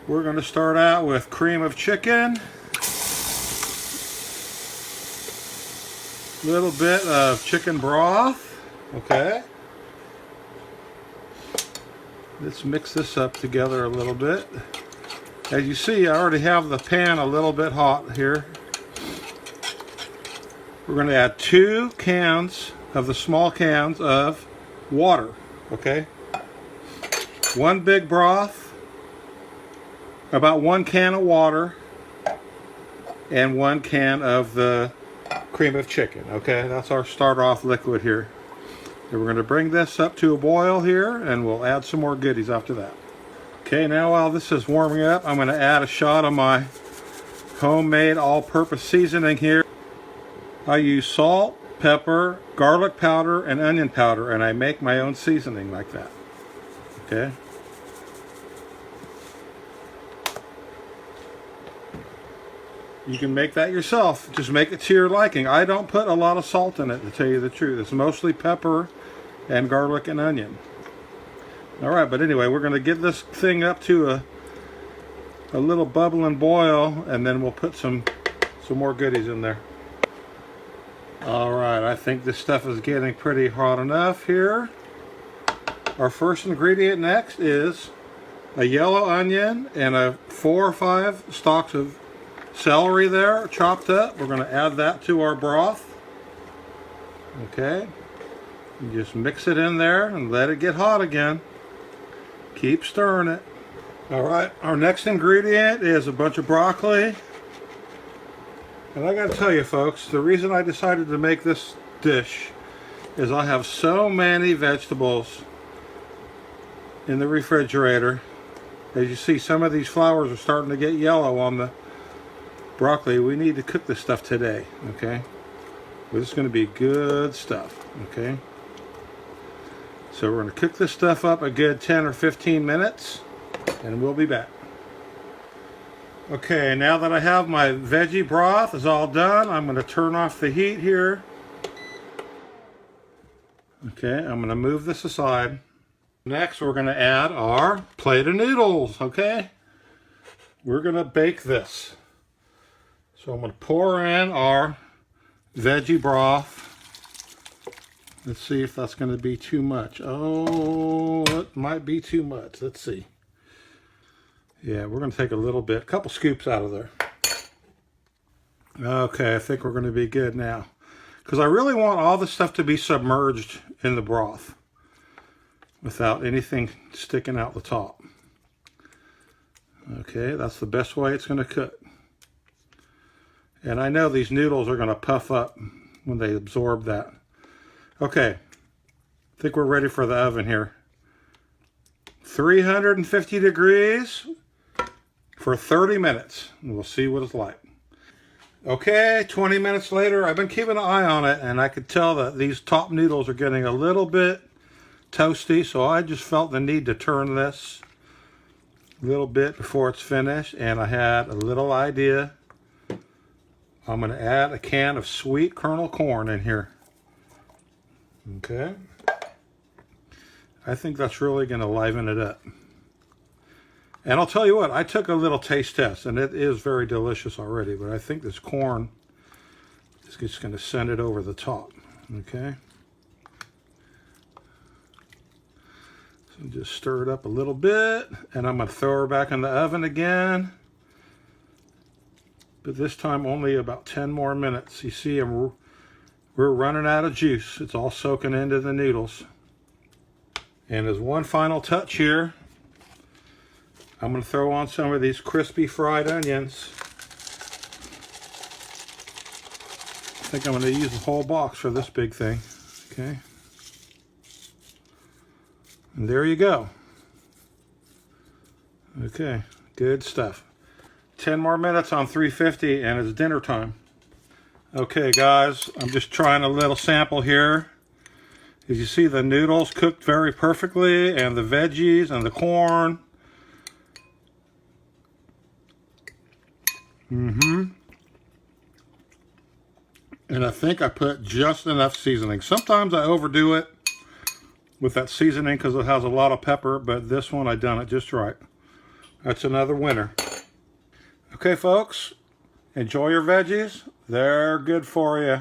We're going to start out with cream of chicken, a little bit of chicken broth, okay? Let's mix this up together a little bit. As you see, I already have the pan a little bit hot here. We're going to add 2 cans of the small cans of water, okay? 1 big broth, about 1 can of water, and 1 can of the cream of chicken, okay? That's our start off liquid here. And we're going to bring this up to a boil here, and we'll add some more goodies after that. Okay, now while this is warming up, I'm going to add a shot of my homemade all-purpose seasoning here. I use salt, pepper, garlic powder, and onion powder, and I make my own seasoning like that. Okay? You can make that yourself. Just make it to your liking. I don't put a lot of salt in it, to tell you the truth. It's mostly pepper and garlic and onion. Alright, but anyway, we're going to get this thing up to a little bubble and boil, and then we'll put some more goodies in there. Alright, I think this stuff is getting pretty hot enough here. Our first ingredient next is a yellow onion and 4 or 5 stalks of celery there, chopped up. We're going to add that to our broth. Okay. You just mix it in there and let it get hot again. Keep stirring it. Alright, our next ingredient is a bunch of broccoli. And I gotta tell you folks, the reason I decided to make this dish is I have so many vegetables in the refrigerator. As you see, some of these flowers are starting to get yellow on the broccoli. We need to cook this stuff today, okay? This is going to be good stuff, okay? So we're going to cook this stuff up a good 10 or 15 minutes, and we'll be back. Okay, now that I have my veggie broth is all done, I'm going to turn off the heat here. Okay, I'm going to move this aside. Next, we're going to add our plate of noodles, okay? We're going to bake this. So I'm going to pour in our veggie broth. Let's see if that's going to be too much. Oh, it might be too much. Let's see. Yeah, we're going to take a little bit, a couple scoops out of there. Okay, I think we're going to be good now. Because I really want all this stuff to be submerged in the broth without anything sticking out the top. Okay, that's the best way it's going to cook. And I know these noodles are going to puff up when they absorb that. Okay, I think we're ready for the oven here. 350 degrees for 30 minutes. And we'll see what it's like. Okay, 20 minutes later, I've been keeping an eye on it, and I could tell that these top noodles are getting a little bit toasty, so I just felt the need to turn this a little bit before it's finished, and I had a little idea. I'm going to add a can of sweet kernel corn in here. Okay. I think that's really going to liven it up. And I'll tell you what, I took a little taste test, and it is very delicious already, but I think this corn is just going to send it over the top. Okay. So just stir it up a little bit, and I'm going to throw her back in the oven again. But this time only about 10 more minutes. You see, we're running out of juice. It's all soaking into the noodles. And as one final touch here, I'm going to throw on some of these crispy fried onions. I think I'm going to use the whole box for this big thing. Okay. And there you go. Okay, good stuff. 10 more minutes on 350 and it's dinner time. Okay guys, I'm just trying a little sample here. As you see, the noodles cooked very perfectly, and the veggies and the corn. And I think I put just enough seasoning. Sometimes I overdo it with that seasoning because it has a lot of pepper, but this one I done it just right. That's another winner. Okay, folks, enjoy your veggies. They're good for you.